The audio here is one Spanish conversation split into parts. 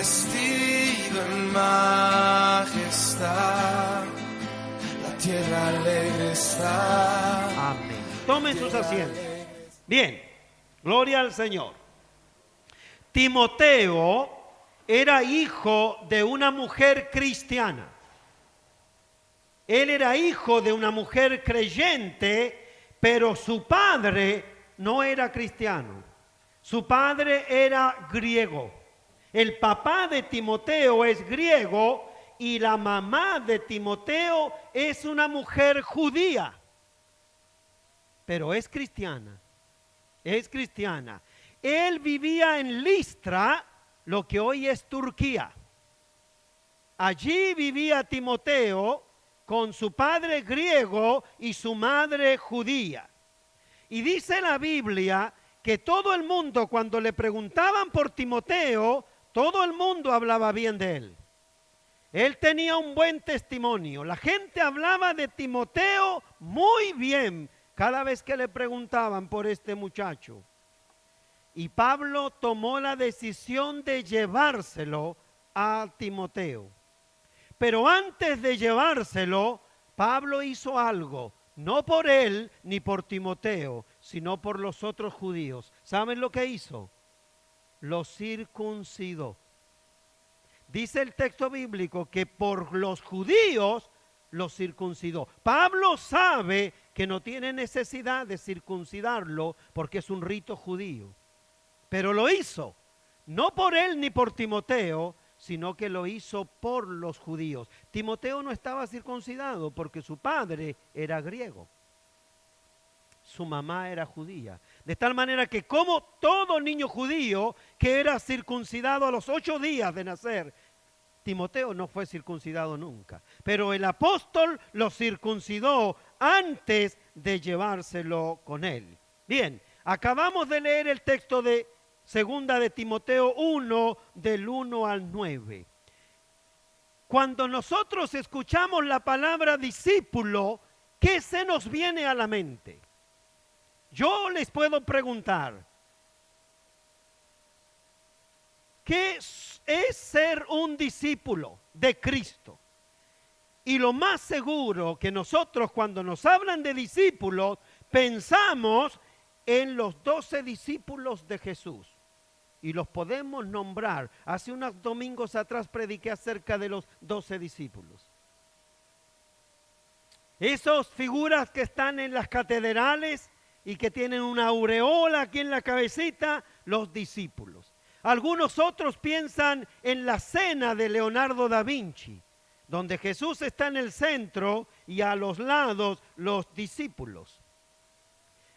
vestido en majestad, la tierra alegre está. Amén. Tomen sus asientos. Bien, gloria al Señor. Timoteo era hijo de una mujer cristiana. Él era hijo de una mujer creyente, pero su padre no era cristiano. Su padre era griego. El papá de Timoteo es griego y la mamá de Timoteo es una mujer judía. Pero es cristiana. Es cristiana. Él vivía en Listra, lo que hoy es Turquía. Allí vivía Timoteo con su padre griego y su madre judía. Y dice la Biblia que todo el mundo, cuando le preguntaban por Timoteo, todo el mundo hablaba bien de él. Él tenía un buen testimonio. La gente hablaba de Timoteo muy bien cada vez que le preguntaban por este muchacho. Y Pablo tomó la decisión de llevárselo a Timoteo. Pero antes de llevárselo, Pablo hizo algo, no por él ni por Timoteo, sino por los otros judíos. ¿Saben lo que hizo? Los circuncidó. Dice el texto bíblico que por los judíos los circuncidó. Pablo sabe que no tiene necesidad de circuncidarlo porque es un rito judío. Pero lo hizo, no por él ni por Timoteo, sino que lo hizo por los judíos. Timoteo no estaba circuncidado porque su padre era griego. Su mamá era judía. De tal manera que como todo niño judío que era circuncidado a los 8 días de nacer, Timoteo no fue circuncidado nunca. Pero el apóstol lo circuncidó antes de llevárselo con él. Bien, acabamos de leer el texto de Segunda de Timoteo 1, del 1 al 9. Cuando nosotros escuchamos la palabra discípulo, ¿qué se nos viene a la mente? Yo les puedo preguntar, ¿qué es ser un discípulo de Cristo? Y lo más seguro que nosotros cuando nos hablan de discípulos, pensamos en los 12 discípulos de Jesús. Y los podemos nombrar. Hace unos domingos atrás prediqué acerca de los 12 discípulos. Esas figuras que están en las catedrales y que tienen una aureola aquí en la cabecita, los discípulos. Algunos otros piensan en la cena de Leonardo da Vinci, donde Jesús está en el centro y a los lados los discípulos.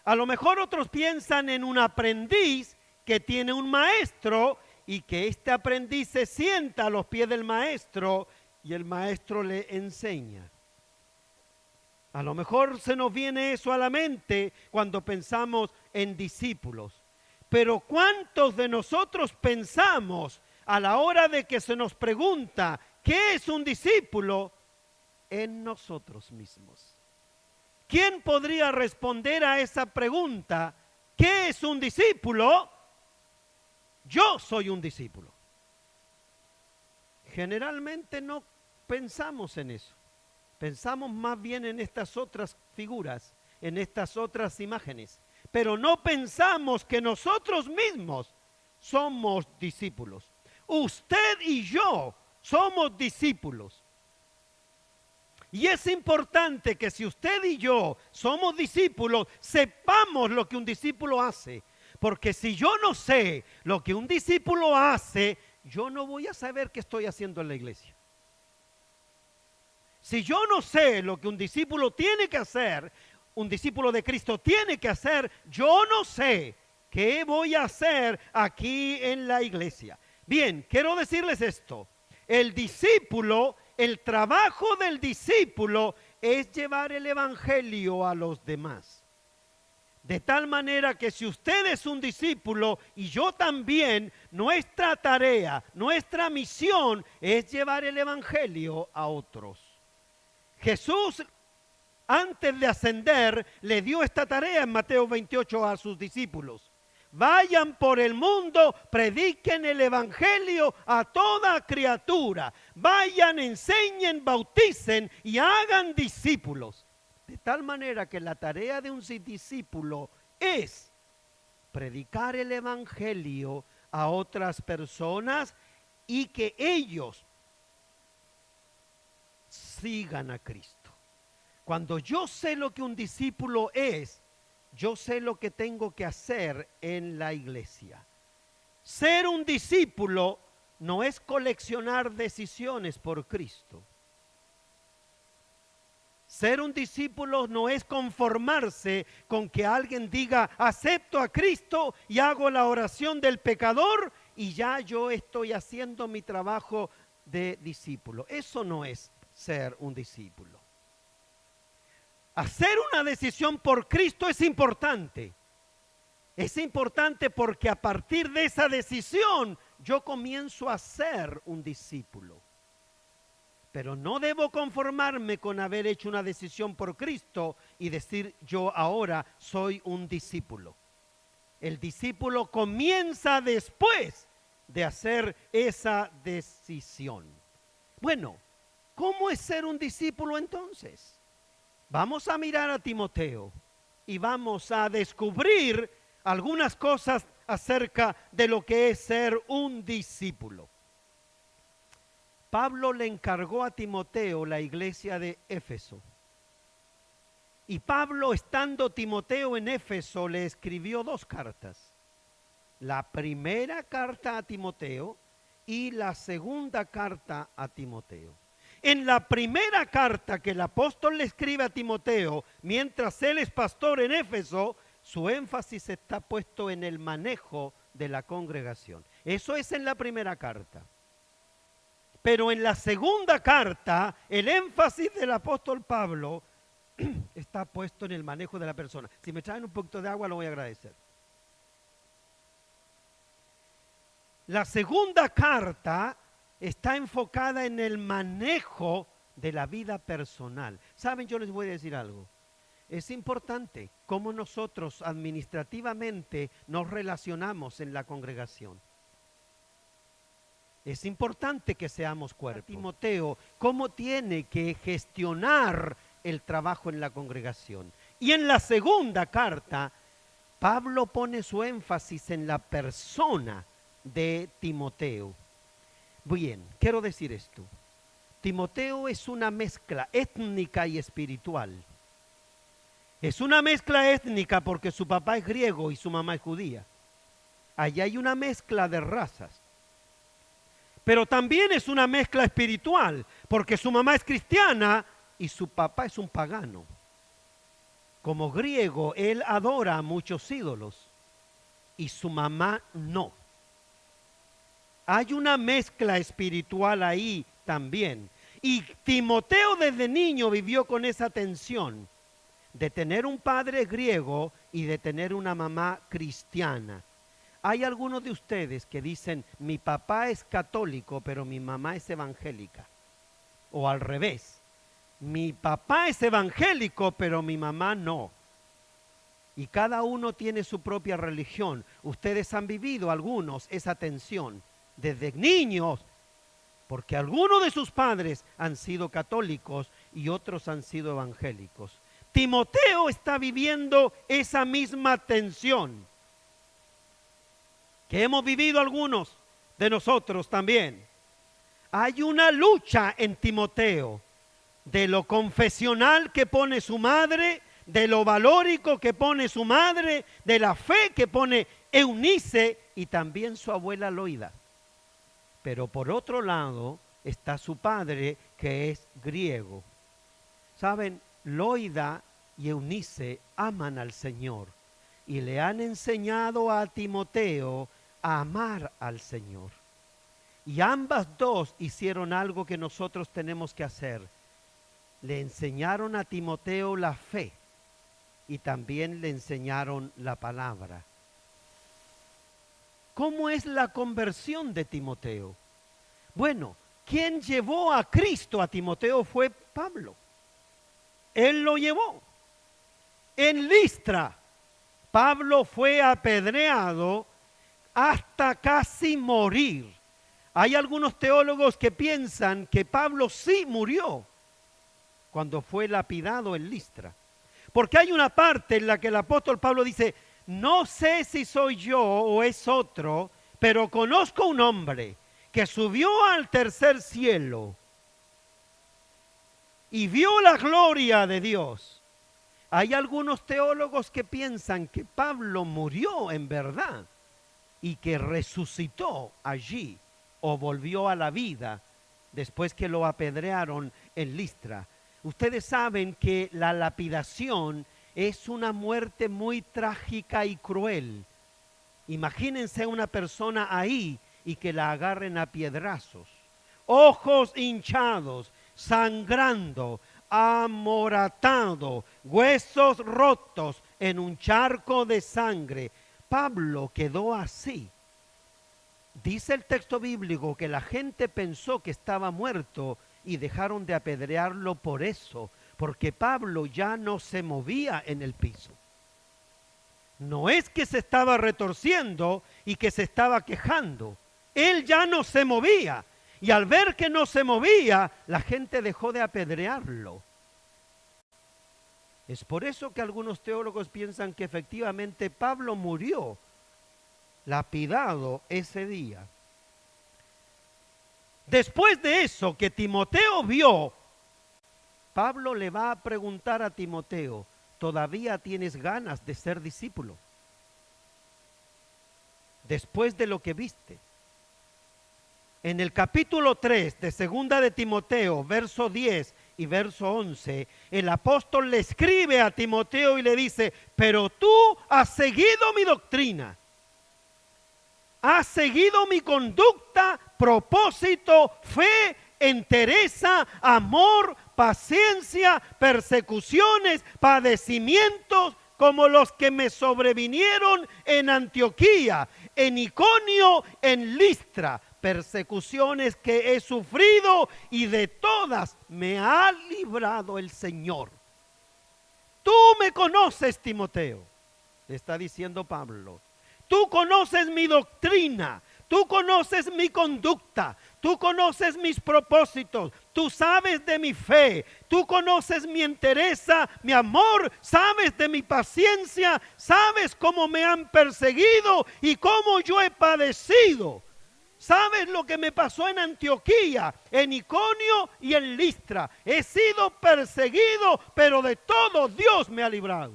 A lo mejor otros piensan en un aprendiz que tiene un maestro y que este aprendiz se sienta a los pies del maestro y el maestro le enseña. A lo mejor se nos viene eso a la mente cuando pensamos en discípulos. Pero ¿cuántos de nosotros pensamos a la hora de que se nos pregunta qué es un discípulo en nosotros mismos? ¿Quién podría responder a esa pregunta? ¿Qué es un discípulo? Yo soy un discípulo. Generalmente no pensamos en eso. Pensamos más bien en estas otras figuras, en estas otras imágenes. Pero no pensamos que nosotros mismos somos discípulos. Usted y yo somos discípulos. Y es importante que si usted y yo somos discípulos, sepamos lo que un discípulo hace. Porque si yo no sé lo que un discípulo hace, yo no voy a saber qué estoy haciendo en la iglesia. Si yo no sé lo que un discípulo tiene que hacer, un discípulo de Cristo tiene que hacer, yo no sé qué voy a hacer aquí en la iglesia. Bien, quiero decirles esto. El discípulo, el trabajo del discípulo es llevar el evangelio a los demás. De tal manera que si usted es un discípulo y yo también, nuestra tarea, nuestra misión es llevar el evangelio a otros. Jesús, antes de ascender, le dio esta tarea en Mateo 28 a sus discípulos. vayan por el mundo, prediquen el evangelio a toda criatura, vayan, enseñen, bauticen y hagan discípulos. De tal manera que la tarea de un discípulo es predicar el evangelio a otras personas y que ellos sigan a Cristo. Cuando yo sé lo que un discípulo es, yo sé lo que tengo que hacer en la iglesia. Ser un discípulo no es coleccionar decisiones por Cristo. Ser un discípulo no es conformarse con que alguien diga, acepto a Cristo y hago la oración del pecador y ya yo estoy haciendo mi trabajo de discípulo. Eso no es ser un discípulo. Hacer una decisión por Cristo es importante. Es importante porque a partir de esa decisión yo comienzo a ser un discípulo. Pero no debo conformarme con haber hecho una decisión por Cristo y decir yo ahora soy un discípulo. El discípulo comienza después de hacer esa decisión. Bueno, ¿cómo es ser un discípulo entonces? Vamos a mirar a Timoteo y vamos a descubrir algunas cosas acerca de lo que es ser un discípulo. Pablo le encargó a Timoteo la iglesia de Éfeso. Y Pablo, estando Timoteo en Éfeso, le escribió 2 cartas. La primera carta a Timoteo y la segunda carta a Timoteo. En la primera carta que el apóstol le escribe a Timoteo, mientras él es pastor en Éfeso, su énfasis está puesto en el manejo de la congregación. Eso es en la primera carta. Pero en la segunda carta, el énfasis del apóstol Pablo está puesto en el manejo de la persona. Si me traen un poquito de agua, lo voy a agradecer. La segunda carta está enfocada en el manejo de la vida personal. ¿Saben? Yo les voy a decir algo. Es importante cómo nosotros administrativamente nos relacionamos en la congregación. Es importante que seamos cuerpo. Timoteo, ¿cómo tiene que gestionar el trabajo en la congregación? Y en la segunda carta, Pablo pone su énfasis en la persona de Timoteo. Bien, quiero decir esto. Timoteo es una mezcla étnica y espiritual. Es una mezcla étnica porque su papá es griego y su mamá es judía. Allá hay una mezcla de razas. Pero también es una mezcla espiritual, porque su mamá es cristiana y su papá es un pagano. Como griego, él adora a muchos ídolos y su mamá no. Hay una mezcla espiritual ahí también. Y Timoteo desde niño vivió con esa tensión de tener un padre griego y de tener una mamá cristiana. Hay algunos de ustedes que dicen, mi papá es católico, pero mi mamá es evangélica. O al revés, mi papá es evangélico, pero mi mamá no. Y cada uno tiene su propia religión. Ustedes han vivido, algunos, esa tensión desde niños, porque algunos de sus padres han sido católicos y otros han sido evangélicos. Timoteo está viviendo esa misma tensión que hemos vivido algunos de nosotros también. Hay una lucha en Timoteo de lo confesional que pone su madre, de lo valórico que pone su madre, de la fe que pone Eunice y también su abuela Loida. Pero por otro lado está su padre que es griego. ¿Saben? Loida y Eunice aman al Señor y le han enseñado a Timoteo a amar al Señor. Y ambas dos hicieron algo que nosotros tenemos que hacer. Le enseñaron a Timoteo la fe y también le enseñaron la palabra. ¿Cómo es la conversión de Timoteo? Bueno, quien llevó a Cristo a Timoteo fue Pablo. Él lo llevó. En Listra, Pablo fue apedreado hasta casi morir. Hay algunos teólogos que piensan que Pablo sí murió cuando fue lapidado en Listra. Porque hay una parte en la que el apóstol Pablo dice, no sé si soy yo o es otro, pero conozco un hombre que subió al tercer cielo y vio la gloria de Dios. Hay algunos teólogos que piensan que Pablo murió en verdad y que resucitó allí o volvió a la vida después que lo apedrearon en Listra. Ustedes saben que la lapidación es una muerte muy trágica y cruel. Imagínense una persona ahí y que la agarren a piedrazos, ojos hinchados, sangrando, amoratado, huesos rotos en un charco de sangre. Pablo quedó así. Dice el texto bíblico que la gente pensó que estaba muerto y dejaron de apedrearlo por eso, porque Pablo ya no se movía en el piso. No es que se estaba retorciendo y que se estaba quejando. Él ya no se movía. Y al ver que no se movía, la gente dejó de apedrearlo. Es por eso que algunos teólogos piensan que efectivamente Pablo murió lapidado ese día. Después de eso que Timoteo vio, Pablo le va a preguntar a Timoteo, ¿todavía tienes ganas de ser discípulo? Después de lo que viste. En el capítulo 3 de segunda de Timoteo, verso 10 y verso 11, el apóstol le escribe a Timoteo y le dice, pero tú has seguido mi doctrina, has seguido mi conducta, propósito, fe, entereza, amor, paciencia, persecuciones, padecimientos, como los que me sobrevinieron en Antioquía, en Iconio, en Listra, persecuciones que he sufrido y de todas me ha librado el Señor. Tú me conoces, Timoteo, le está diciendo Pablo. Tú conoces mi doctrina, tú conoces mi conducta, tú conoces mis propósitos, tú sabes de mi fe, tú conoces mi entereza, mi amor, sabes de mi paciencia, sabes cómo me han perseguido y cómo yo he padecido. ¿Sabes lo que me pasó en Antioquía, en Iconio y en Listra? He sido perseguido, pero de todo Dios me ha librado.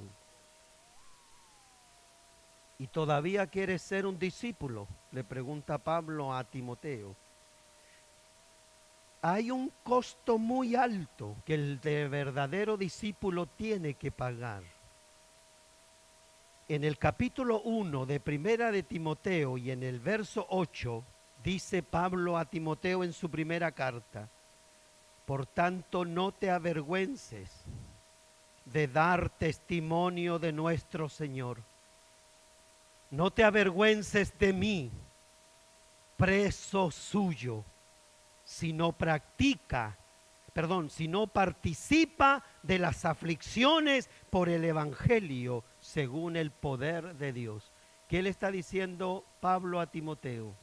¿Y todavía quieres ser un discípulo?, le pregunta Pablo a Timoteo. Hay un costo muy alto que el de verdadero discípulo tiene que pagar. En el capítulo 1 de Primera de Timoteo y en el verso 8, dice Pablo a Timoteo en su primera carta, por tanto no te avergüences de dar testimonio de nuestro Señor. No te avergüences de mí, preso suyo, sino participa de las aflicciones por el evangelio según el poder de Dios. ¿Qué le está diciendo Pablo a Timoteo?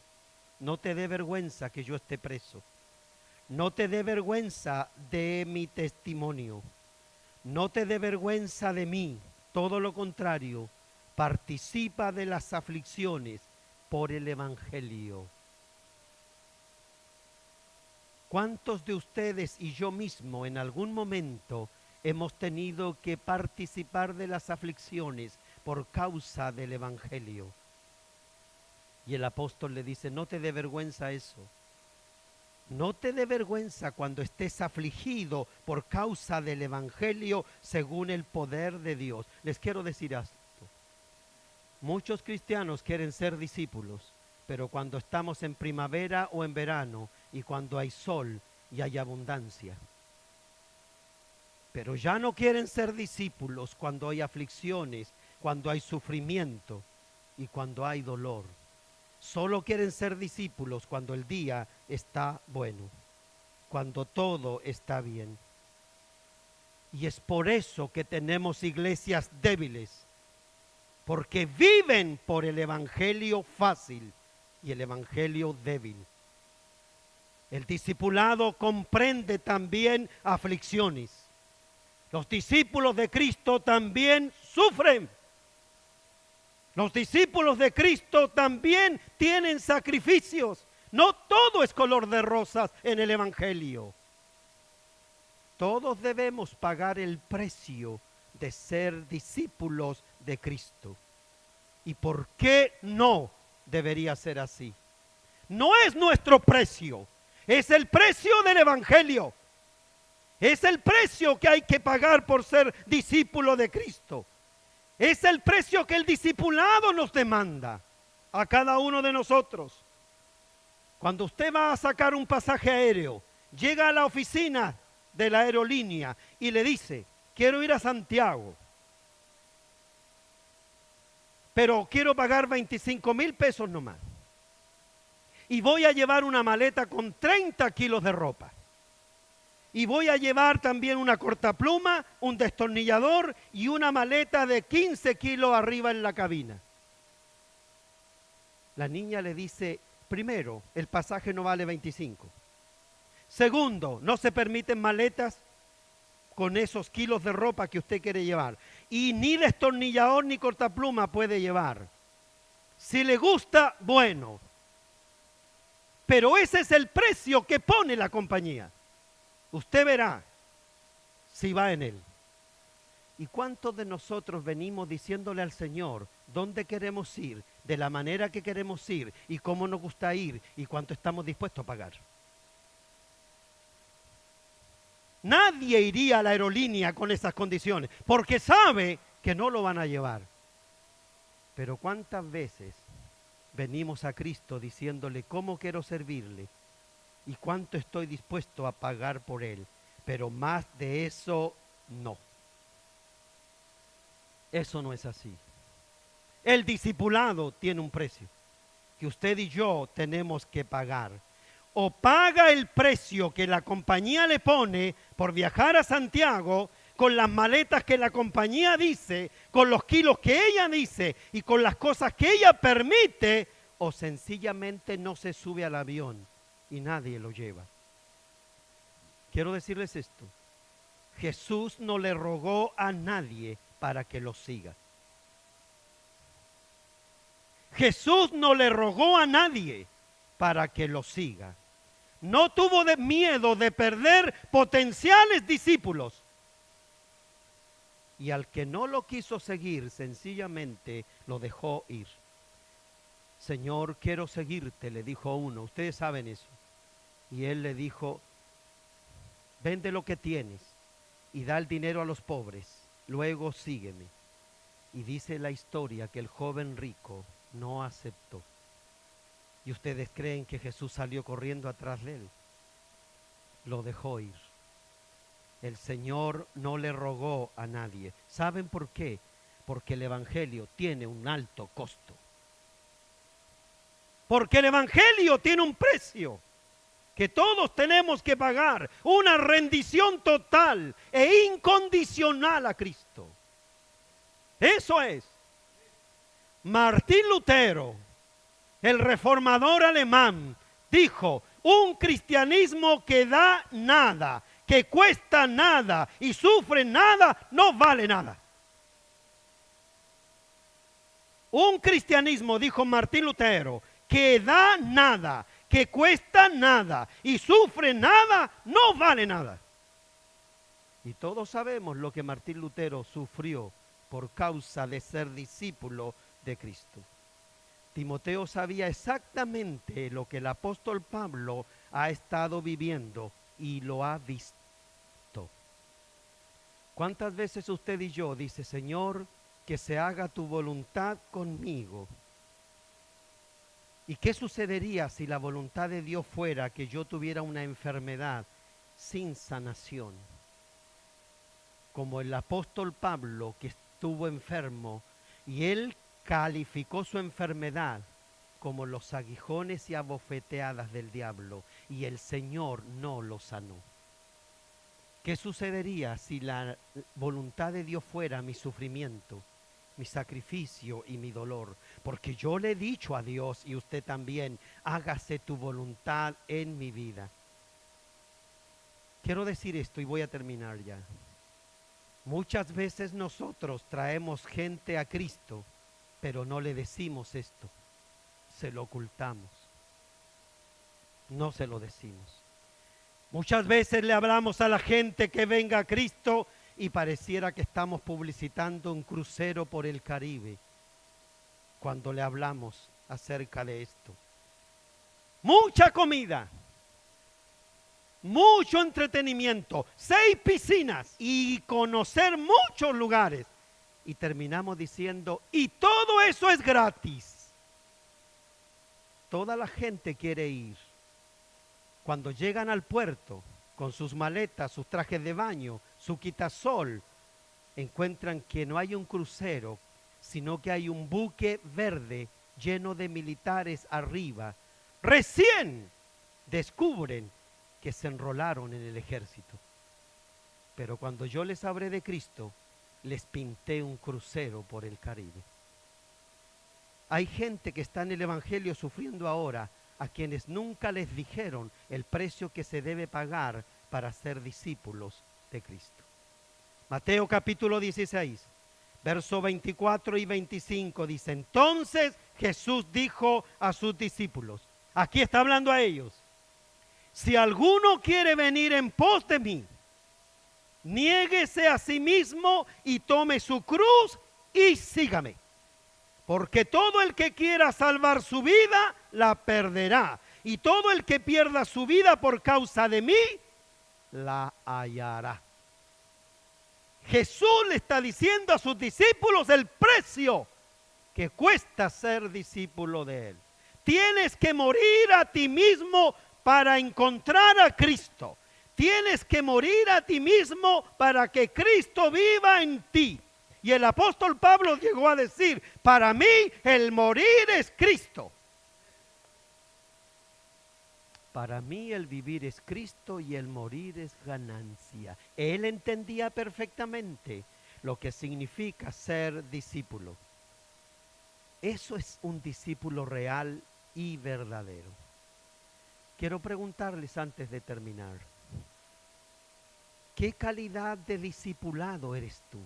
No te dé vergüenza que yo esté preso. No te dé vergüenza de mi testimonio. No te dé vergüenza de mí. Todo lo contrario, participa de las aflicciones por el evangelio. ¿Cuántos de ustedes y yo mismo en algún momento hemos tenido que participar de las aflicciones por causa del evangelio? Y el apóstol le dice, no te dé vergüenza eso. No te dé vergüenza cuando estés afligido por causa del evangelio según el poder de Dios. Les quiero decir esto. Muchos cristianos quieren ser discípulos, pero cuando estamos en primavera o en verano y cuando hay sol y hay abundancia. Pero ya no quieren ser discípulos cuando hay aflicciones, cuando hay sufrimiento y cuando hay dolor. Solo quieren ser discípulos cuando el día está bueno, cuando todo está bien. Y es por eso que tenemos iglesias débiles, porque viven por el evangelio fácil y el evangelio débil. El discipulado comprende también aflicciones. Los discípulos de Cristo también sufren. Los discípulos de Cristo también tienen sacrificios. No todo es color de rosas en el evangelio. Todos debemos pagar el precio de ser discípulos de Cristo. ¿Y por qué no debería ser así? No es nuestro precio, es el precio del evangelio. Es el precio que hay que pagar por ser discípulo de Cristo. Es el precio que el discipulado nos demanda a cada uno de nosotros. Cuando usted va a sacar un pasaje aéreo, llega a la oficina de la aerolínea y le dice, quiero ir a Santiago, pero quiero pagar 25,000 pesos nomás. Y voy a llevar una maleta con 30 kilos de ropa. Y voy a llevar también una cortapluma, un destornillador y una maleta de 15 kilos arriba en la cabina. La niña le dice, primero, el pasaje no vale 25. Segundo, no se permiten maletas con esos kilos de ropa que usted quiere llevar. Y ni destornillador ni cortapluma puede llevar. Si le gusta, bueno. Pero ese es el precio que pone la compañía. Usted verá si va en él. ¿Y cuántos de nosotros venimos diciéndole al Señor dónde queremos ir, de la manera que queremos ir y cómo nos gusta ir y cuánto estamos dispuestos a pagar? Nadie iría a la aerolínea con esas condiciones porque sabe que no lo van a llevar. Pero ¿cuántas veces venimos a Cristo diciéndole cómo quiero servirle y cuánto estoy dispuesto a pagar por él? Pero más de eso, no. Eso no es así. El discipulado tiene un precio que usted y yo tenemos que pagar. O paga el precio que la compañía le pone por viajar a Santiago con las maletas que la compañía dice, con los kilos que ella dice y con las cosas que ella permite, o sencillamente no se sube al avión y nadie lo lleva. Quiero decirles esto. Jesús no le rogó a nadie para que lo siga. Jesús no le rogó a nadie para que lo siga. No tuvo miedo de perder potenciales discípulos. Y al que no lo quiso seguir, sencillamente lo dejó ir. Señor, quiero seguirte, le dijo uno. Ustedes saben eso. Y él le dijo, vende lo que tienes y da el dinero a los pobres. Luego sígueme. Y dice la historia que el joven rico no aceptó. ¿Y ustedes creen que Jesús salió corriendo atrás de él? Lo dejó ir. El Señor no le rogó a nadie. ¿Saben por qué? Porque el Evangelio tiene un alto costo. Porque el Evangelio tiene un precio que todos tenemos que pagar. Una rendición total e incondicional a Cristo. Eso es. Martín Lutero, el reformador alemán, dijo, un cristianismo que da nada, que cuesta nada y sufre nada, no vale nada. Un cristianismo, dijo Martín Lutero, que da nada, que cuesta nada y sufre nada, no vale nada. Y todos sabemos lo que Martín Lutero sufrió por causa de ser discípulo de Cristo. Timoteo sabía exactamente lo que el apóstol Pablo ha estado viviendo y lo ha visto. ¿Cuántas veces usted y yo dice, Señor, que se haga tu voluntad conmigo? ¿Y qué sucedería si la voluntad de Dios fuera que yo tuviera una enfermedad sin sanación? Como el apóstol Pablo, que estuvo enfermo y él calificó su enfermedad como los aguijones y abofeteadas del diablo y el Señor no lo sanó. ¿Qué sucedería si la voluntad de Dios fuera mi sufrimiento mi sacrificio y mi dolor, porque yo le he dicho a Dios y usted también, hágase tu voluntad en mi vida. Quiero decir esto y voy a terminar ya. Muchas veces nosotros traemos gente a Cristo, pero no le decimos esto, se lo ocultamos, no se lo decimos. Muchas veces le hablamos a la gente que venga a Cristo y pareciera que estamos publicitando un crucero por el Caribe cuando le hablamos acerca de esto. Mucha comida, mucho entretenimiento, 6 piscinas y conocer muchos lugares. Y terminamos diciendo, y todo eso es gratis. Toda la gente quiere ir. Cuando llegan al puerto, con sus maletas, sus trajes de baño, su quitasol, encuentran que no hay un crucero, sino que hay un buque verde lleno de militares arriba. Recién descubren que se enrolaron en el ejército. Pero cuando yo les hablé de Cristo, les pinté un crucero por el Caribe. Hay gente que está en el Evangelio sufriendo ahora, a quienes nunca les dijeron el precio que se debe pagar para ser discípulos de Cristo. Mateo capítulo 16, verso 24 y 25 dice, entonces Jesús dijo a sus discípulos, aquí está hablando a ellos, si alguno quiere venir en pos de mí, niéguese a sí mismo y tome su cruz y sígame. Porque todo el que quiera salvar su vida, la perderá. Y todo el que pierda su vida por causa de mí, la hallará. Jesús le está diciendo a sus discípulos el precio que cuesta ser discípulo de Él. Tienes que morir a ti mismo para encontrar a Cristo. Tienes que morir a ti mismo para que Cristo viva en ti. Y el apóstol Pablo llegó a decir, para mí el morir es Cristo. Para mí el vivir es Cristo y el morir es ganancia. Él entendía perfectamente lo que significa ser discípulo. Eso es un discípulo real y verdadero. Quiero preguntarles antes de terminar, ¿qué calidad de discipulado eres tú?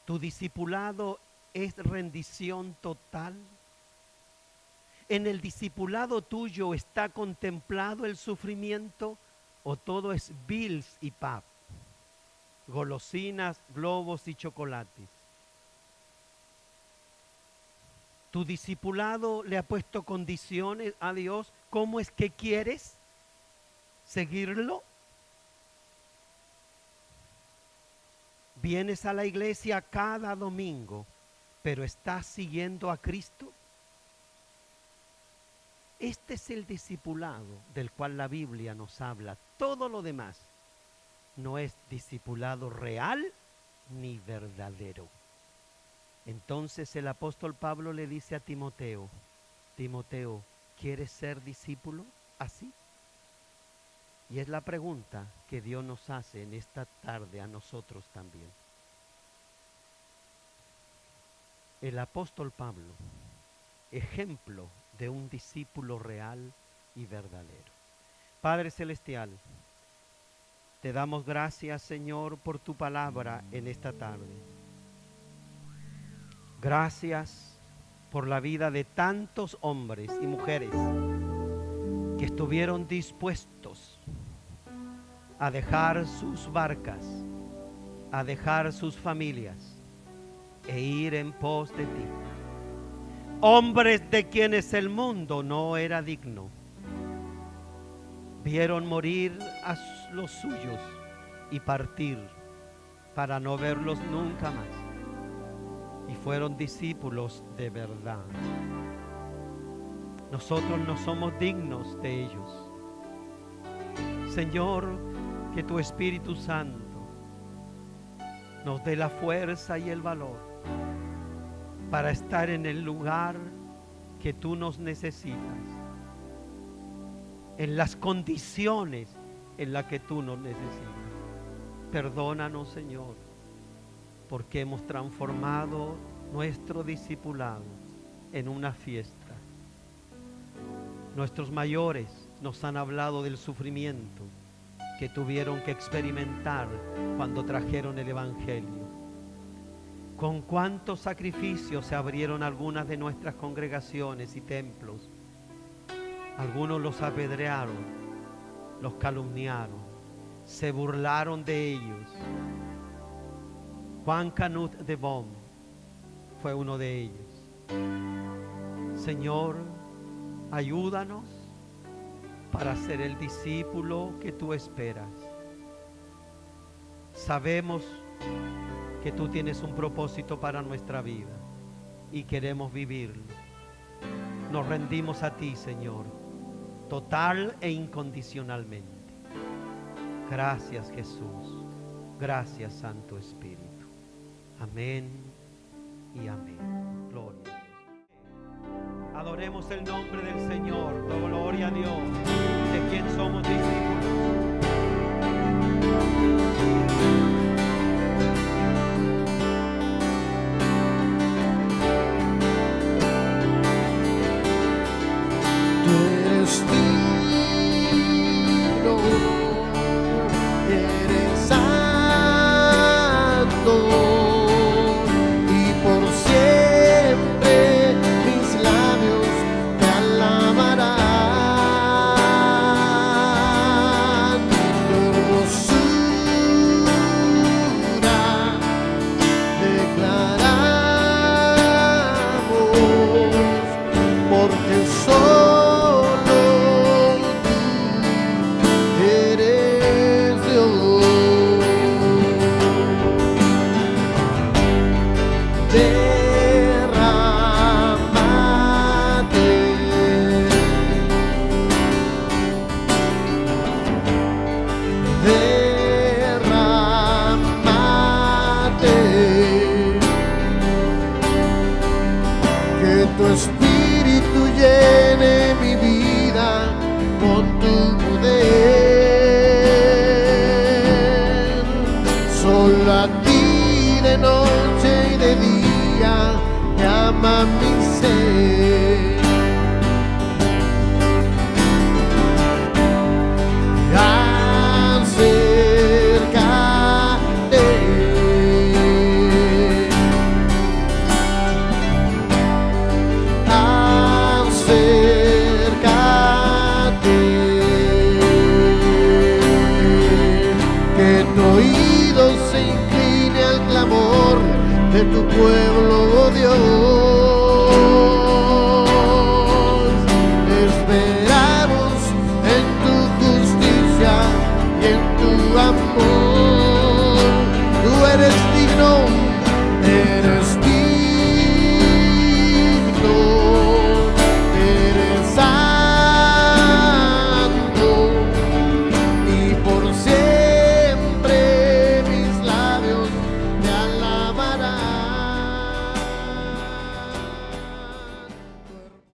¿Tu discipulado es rendición total? ¿En el discipulado tuyo está contemplado el sufrimiento o todo es bills y pap, golosinas, globos y chocolates? ¿Tu discipulado le ha puesto condiciones a Dios? ¿Cómo es que quieres seguirlo? Vienes a la iglesia cada domingo, pero ¿estás siguiendo a Cristo? Este es el discipulado del cual la Biblia nos habla. Todo lo demás no es discipulado real ni verdadero. Entonces el apóstol Pablo le dice a Timoteo, Timoteo, ¿quieres ser discípulo así? Y es la pregunta que Dios nos hace en esta tarde a nosotros también. El apóstol Pablo, ejemplo de un discípulo real y verdadero. Padre Celestial, te damos gracias, Señor, por tu palabra en esta tarde. Gracias por la vida de tantos hombres y mujeres que estuvieron dispuestos a dejar sus barcas, a dejar sus familias e ir en pos de ti. Hombres de quienes el mundo no era digno, vieron morir a los suyos y partir para no verlos nunca más. Y fueron discípulos de verdad. Nosotros no somos dignos de ellos. Señor, que tu Espíritu Santo nos dé la fuerza y el valor para estar en el lugar que tú nos necesitas, en las condiciones en las que tú nos necesitas. Perdónanos, Señor, porque hemos transformado nuestro discipulado en una fiesta. Nuestros mayores nos han hablado del sufrimiento que tuvieron que experimentar cuando trajeron el Evangelio. Con cuántos sacrificios se abrieron algunas de nuestras congregaciones y templos. Algunos los apedrearon, los calumniaron, se burlaron de ellos. Juan Canut de Boom fue uno de ellos. Señor, ayúdanos para ser el discípulo que tú esperas. Sabemos que tú tienes un propósito para nuestra vida y queremos vivirlo. Nos rendimos a ti, Señor, total e incondicionalmente. Gracias, Jesús. Gracias, Santo Espíritu. Amén y amén. Gloria a Dios. Adoremos el nombre del Señor. Gloria a Dios, de quien somos discípulos. de tu pueblo, oh Dios.